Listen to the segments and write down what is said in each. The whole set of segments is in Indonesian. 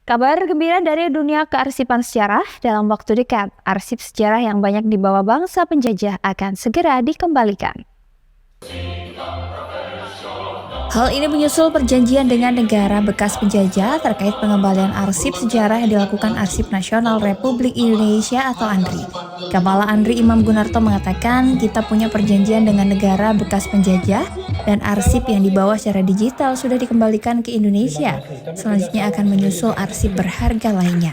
Kabar gembira dari dunia kearsipan sejarah, dalam waktu dekat, arsip sejarah yang banyak dibawa bangsa penjajah akan segera dikembalikan. Hal ini menyusul perjanjian dengan negara bekas penjajah terkait pengembalian arsip sejarah yang dilakukan Arsip Nasional Republik Indonesia atau ANRI. Kepala ANRI Imam Gunarto mengatakan, kita punya perjanjian dengan negara bekas penjajah dan arsip yang dibawa secara digital sudah dikembalikan ke Indonesia. Selanjutnya akan menyusul arsip berharga lainnya.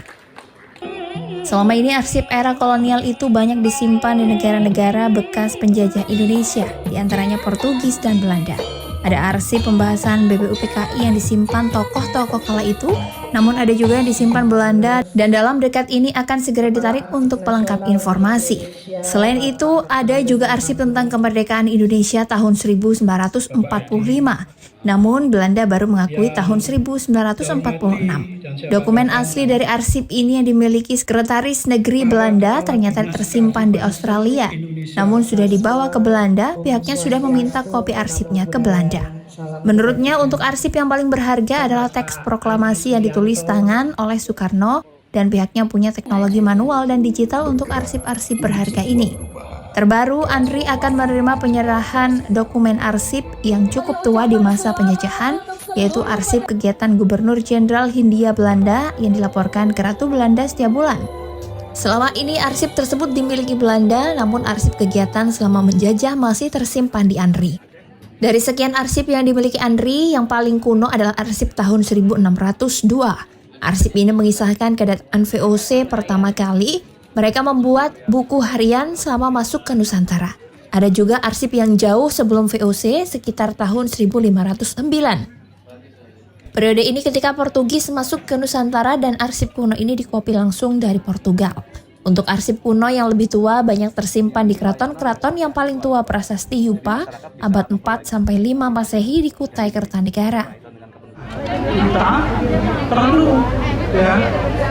Selama ini arsip era kolonial itu banyak disimpan di negara-negara bekas penjajah Indonesia, diantaranya Portugis dan Belanda. Ada arsip pembahasan BBUPKI yang disimpan tokoh-tokoh kala itu, namun ada juga yang disimpan Belanda dan dalam dekat ini akan segera ditarik untuk pelengkap informasi. Selain itu, ada juga arsip tentang kemerdekaan Indonesia tahun 1945, namun Belanda baru mengakui tahun 1946. Dokumen asli dari arsip ini yang dimiliki Sekretaris Negeri Belanda ternyata tersimpan di Australia, namun sudah dibawa ke Belanda, pihaknya sudah meminta kopi arsipnya ke Belanda. Menurutnya, untuk arsip yang paling berharga adalah teks proklamasi yang ditulis tangan oleh Soekarno dan pihaknya punya teknologi manual dan digital untuk arsip-arsip berharga ini. Terbaru, ANRI akan menerima penyerahan dokumen arsip yang cukup tua di masa penjajahan, yaitu arsip kegiatan Gubernur Jenderal Hindia Belanda yang dilaporkan ke Ratu Belanda setiap bulan. Selama ini arsip tersebut dimiliki Belanda, namun arsip kegiatan selama menjajah masih tersimpan di ANRI. Dari sekian arsip yang dimiliki ANRI, yang paling kuno adalah arsip tahun 1602. Arsip ini mengisahkan kedatangan VOC pertama kali. Mereka membuat buku harian selama masuk ke Nusantara. Ada juga arsip yang jauh sebelum VOC sekitar tahun 1509. Periode ini ketika Portugis masuk ke Nusantara dan arsip kuno ini dikopi langsung dari Portugal. Untuk arsip kuno yang lebih tua banyak tersimpan di keraton-keraton yang paling tua prasasti Yupa abad 4-5 Masehi di Kutai Kertanegara. Kita perlu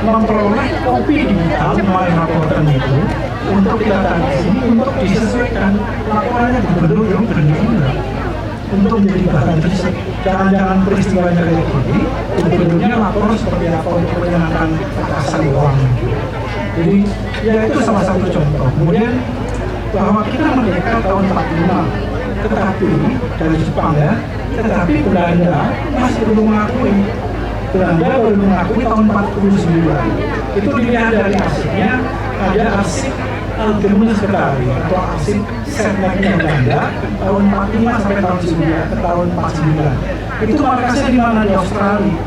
memperoleh kopi digital melalui laporan itu untuk kita tarik sini untuk disesuaikan laporannya gubernur yang benar untuk menjadi bahan riset. Jangan-jangan peristiwanya kayak gini, gubernurnya lapor seperti apa untuk menyenangkan kekasan uang. Jadi ya itu salah satu contoh. Kemudian bahwa kita merdeka tahun 45, tetapi dari Jepang ya, tetapi Belanda masih belum mengakui. Belanda baru mengakui tahun 49. Itu dilihat dari arsipnya, ada arsip Algemene sekali atau arsip setneknya Belanda tahun 45 sampai tahun 9 ke tahun 49. Itu markasnya di mana? Di Australia.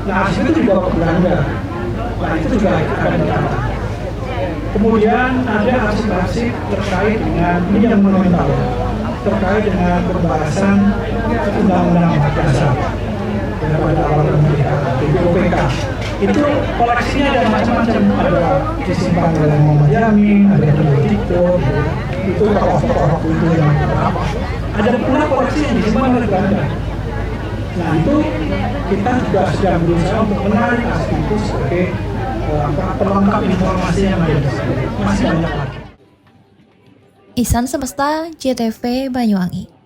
Nah, arsip itu dibawa ke Belanda. Nah, itu juga akan dikatakan. Kemudian ada arsip-arsip terkait dengan ini yang monumental, terkait dengan pembahasan undang-undang dasar pada awal kemerdekaan, BBUPK. Itu koleksinya ada macam-macam, ada disimpan oleh Muhammad Yamin, ada Benedikto, itu tokoh-tokoh itu yang apa. Ada pula koleksi yang disimpan oleh Belanda. Nah itu kita juga sedang berusaha untuk menarik arsip itu sebagai pelengkap informasi yang ada di sini. Masih banyak lagi. Ihsan Semesta, JTV Banyuwangi.